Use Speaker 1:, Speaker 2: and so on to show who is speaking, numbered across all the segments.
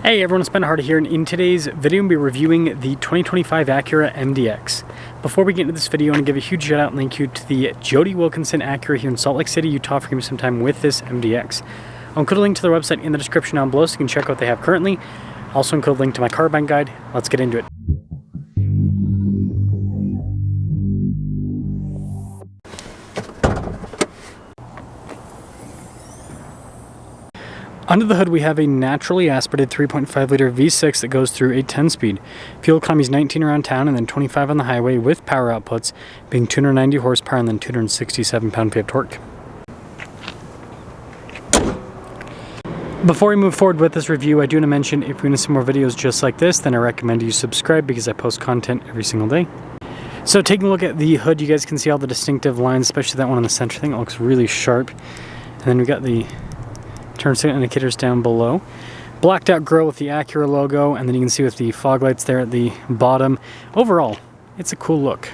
Speaker 1: Hey everyone, it's Ben Hardy here, and in today's video we'll be reviewing the 2025 Acura MDX. Before we get into this video, I want to give a huge shout out and thank you to the Jody Wilkinson Acura here in Salt Lake City, Utah for giving me some time with this MDX. I'll include a link to their website in the description down below so you can check out what they have currently. I'll also include a link to my car buying guide. Let's get into it. Under the hood we have a naturally aspirated 3.5 liter V6 that goes through a 10-speed. Fuel economy is 19 around town and then 25 on the highway, with power outputs being 290 horsepower and then 267 pound-feet of torque. Before we move forward with this review, I do want to mention if you're into some more videos just like this, then I recommend you subscribe because I post content every single day. So taking a look at the hood, you guys can see all the distinctive lines, especially that one in the center. I think it looks really sharp. And then we got the turn signal indicators down below. Blacked out grille with the Acura logo, and then you can see with the fog lights there at the bottom. Overall, it's a cool look.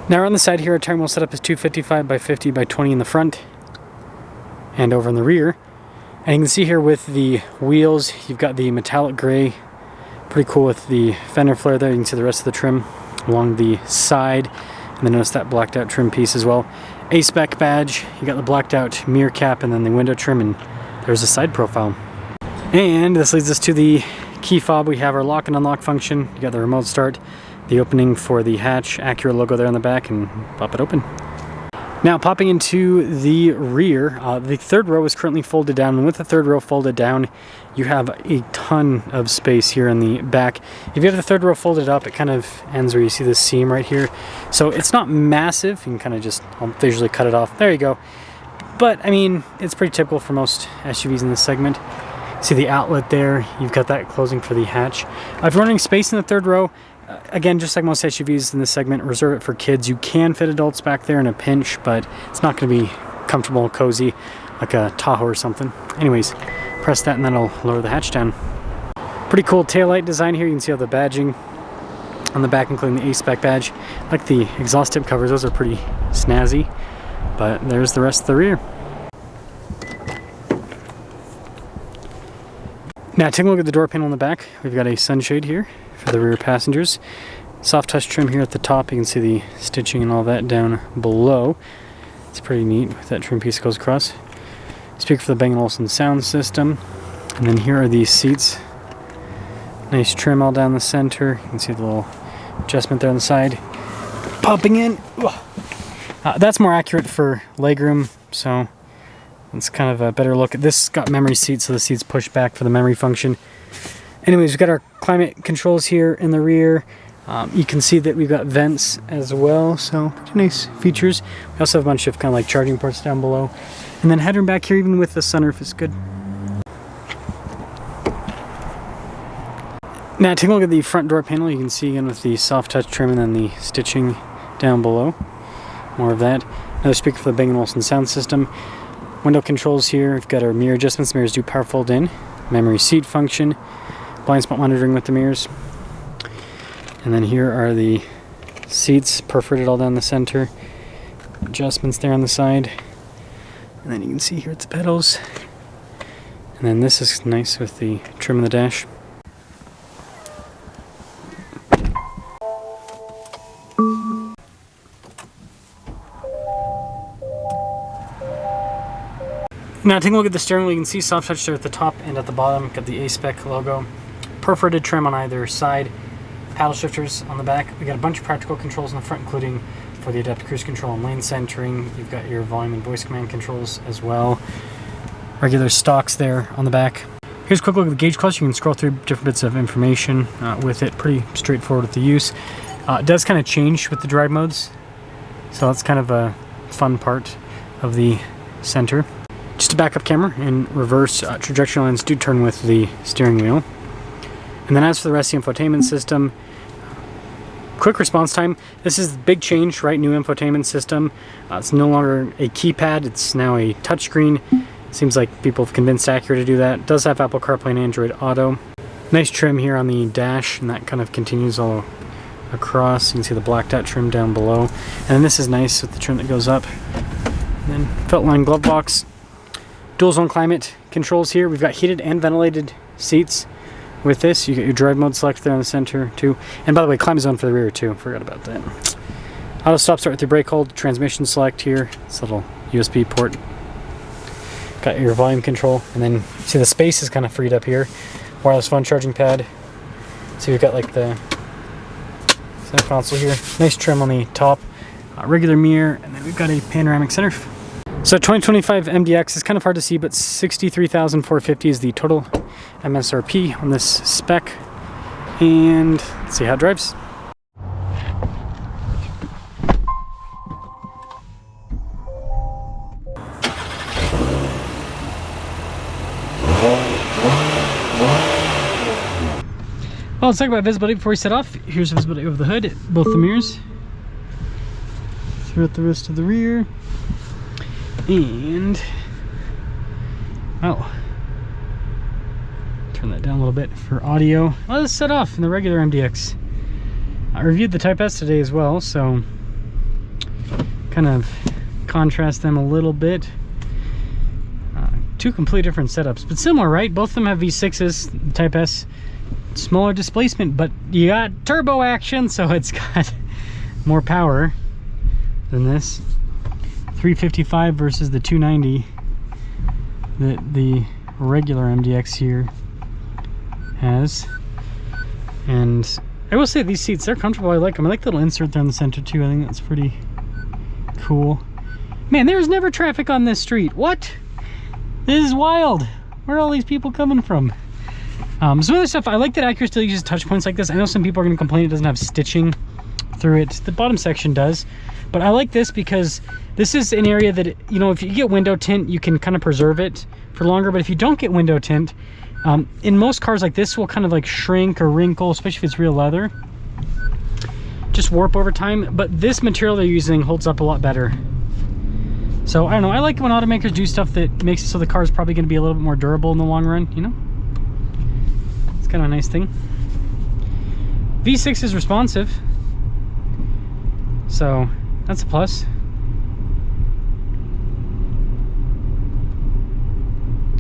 Speaker 1: Now on the side here, our tire wheel setup is 255 by 50 by 20 in the front and over in the rear. And you can see here with the wheels, you've got the metallic gray, pretty cool with the fender flare there. You can see the rest of the trim along the side, and then notice that blacked out trim piece as well. A-Spec badge, you got the blacked out mirror cap and then the window trim, and there's a side profile. And this leads us to the key fob. We have our lock and unlock function. You got the remote start, the opening for the hatch, Acura logo there on the back, and pop it open. Now popping into the rear, the third row is currently folded down, and with the third row folded down, you have a ton of space here in the back. If you have the third row folded up, it kind of ends where you see this seam right here. So it's not massive. You can kind of just visually cut it off. There you go. But I mean, it's pretty typical for most SUVs in this segment. See the outlet there, you've got that closing for the hatch. If you're running space in the third row, again, just like most SUVs in this segment, reserve it for kids. You can fit adults back there in a pinch, but it's not going to be comfortable and cozy like a Tahoe or something. Anyways, press that and that'll lower the hatch down. Pretty cool taillight design here. You can see all the badging on the back, including the A-Spec badge. I like the exhaust tip covers, those are pretty snazzy. But there's the rest of the rear. Now taking a look at the door panel in the back, we've got a sunshade here for the rear passengers. Soft touch trim here at the top. You can see the stitching and all that down below. It's pretty neat with that trim piece that goes across. Speaker for the Bang & Olufsen sound system. And then here are these seats. Nice trim all down the center. You can see the little adjustment there on the side. Popping in. That's more accurate for legroom, so it's kind of a better look. This got memory seats, so the seats push back for the memory function. Anyways, we've got our climate controls here in the rear. You can see that we've got vents as well, so pretty nice features. We also have a bunch of kind of like charging ports down below. And then headroom back here, even with the sunroof, is good. Now taking a look at the front door panel, you can see again with the soft touch trim and then the stitching down below. More of that. Another speaker for the Bang & Olufsen sound system. Window controls here. We've got our mirror adjustments. Mirrors do power fold in. Memory seat function. Blind spot monitoring with the mirrors. And then here are the seats perforated all down the center. Adjustments there on the side. And then you can see here it's the pedals. And then this is nice with the trim on the dash. Now taking a look at the steering wheel, you can see soft touch there at the top and at the bottom. Got the A-Spec logo. Perforated trim on either side. Paddle shifters on the back. We got a bunch of practical controls in the front, including for the adaptive cruise control and lane centering. You've got your volume and voice command controls as well. Regular stocks there on the back. Here's a quick look at the gauge cluster. You can scroll through different bits of information with it. Pretty straightforward with the use. It does kind of change with the drive modes, so that's kind of a fun part of the center. Just a backup camera in reverse. Trajectory lines do turn with the steering wheel. And then as for the rest of the infotainment system, quick response time. This is the big change, right? New infotainment system. It's no longer a keypad, it's now a touchscreen. Seems like people have convinced Acura to do that. It does have Apple CarPlay and Android Auto. Nice trim here on the dash, and that kind of continues all across. You can see the blacked out trim down below. And then this is nice with the trim that goes up. And then felt line glove box. Dual zone climate controls here. We've got heated and ventilated seats. with this. You get your drive mode select there in the center too. And by the way, climate zone for the rear too. Forgot about that. Auto stop start with your brake hold. Transmission select here. This little USB port. Got your volume control, and then see the space is kind of freed up here. Wireless phone charging pad. So you've got like the center console here. Nice trim on the top. Regular mirror, and then we've got a panoramic center. So 2025 MDX is kind of hard to see, but 63,450 is the total MSRP on this spec. And let's see how it drives. Well, let's talk about visibility before we set off. Here's visibility over the hood, both the mirrors. Throughout the rest of the rear. And, oh, turn that down a little bit for audio. Well, let's set off in the regular MDX. I reviewed the Type S today as well, so kind of contrast them a little bit. Two completely different setups, but similar, right? Both of them have V6s. Type S, smaller displacement, but you got turbo action, so it's got more power than this. 355 versus the 290 that the regular MDX here has. And I will say these seats, they're comfortable. I like them. I like the little insert there in the center too. I think that's pretty cool. Man, there's never traffic on this street. What? This is wild. Where are all these people coming from? Some other stuff, I like that Acura still uses touch points like this. I know some people are going to complain it doesn't have stitching through it. The bottom section does. But I like this because this is an area that, you know, if you get window tint, you can kind of preserve it for longer. But if you don't get window tint, in most cars like this will kind of like shrink or wrinkle, especially if it's real leather. Just warp over time. But this material they're using holds up a lot better. So I don't know, I like when automakers do stuff that makes it so the car is probably going to be a little bit more durable in the long run, you know? It's kind of a nice thing. V6 is responsive, so that's a plus.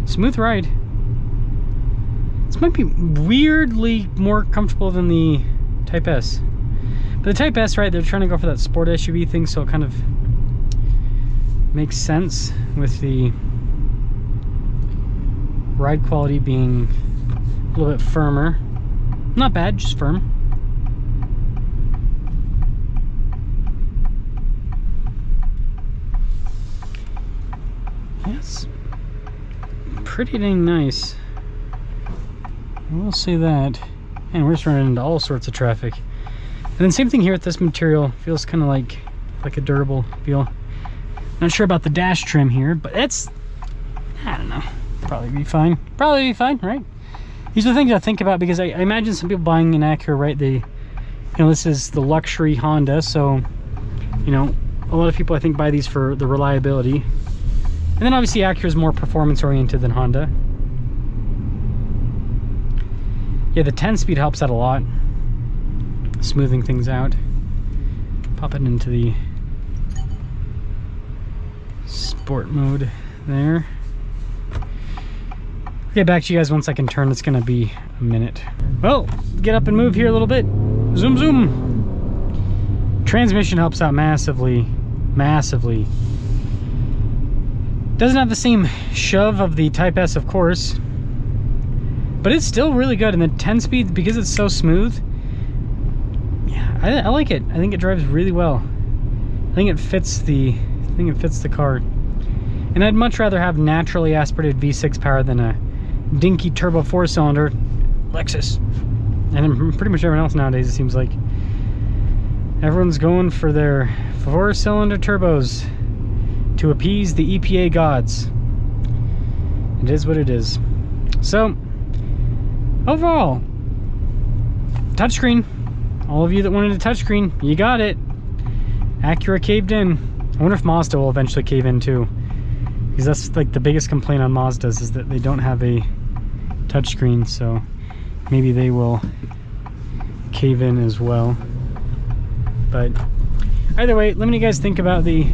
Speaker 1: Smooth ride. This might be weirdly more comfortable than the Type S. But the Type S, right, they're trying to go for that sport SUV thing, so it kind of makes sense with the ride quality being a little bit firmer. Not bad, just firm. Yes, pretty dang nice. I will say that. And we're just running into all sorts of traffic. And then same thing here with this material. Feels kind of like a durable feel. Not sure about the dash trim here, but it's, I don't know, probably be fine. Probably be fine, right? These are the things I think about because I imagine some people buying an Acura, right? They, you know, this is the luxury Honda, so, you know, a lot of people I think buy these for the reliability. And then obviously Acura is more performance oriented than Honda. Yeah, the 10-speed helps out a lot, smoothing things out. Pop it into the sport mode there. I'll get back to you guys once I can turn. It's gonna be a minute. Well, get up and move here a little bit. Zoom, zoom. Transmission helps out massively, massively. Doesn't have the same shove of the Type S, of course, but it's still really good. And the 10-speed, because it's so smooth, yeah, I like it. I think it drives really well. I think it fits the car. And I'd much rather have naturally aspirated V6 power than a dinky turbo 4-cylinder Lexus. And pretty much everyone else nowadays, it seems like. Everyone's going for their 4-cylinder turbos to appease the EPA gods. It is what it is. So, overall, touchscreen. All of you that wanted a touchscreen, you got it. Acura caved in. I wonder if Mazda will eventually cave in too, because that's like the biggest complaint on Mazdas is that they don't have a touchscreen, so maybe they will cave in as well. But either way, let me know you guys think about the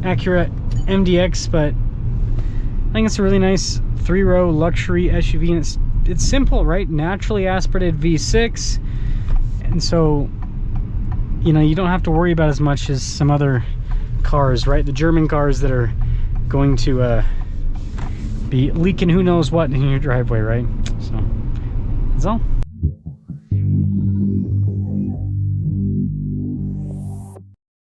Speaker 1: Acura MDX, but I think it's a really nice 3-row luxury SUV, and it's it's simple, right? Naturally aspirated V6, and so, you know, you don't have to worry about as much as some other cars, right? The German cars that are going to be leaking who knows what in your driveway, right? So that's all.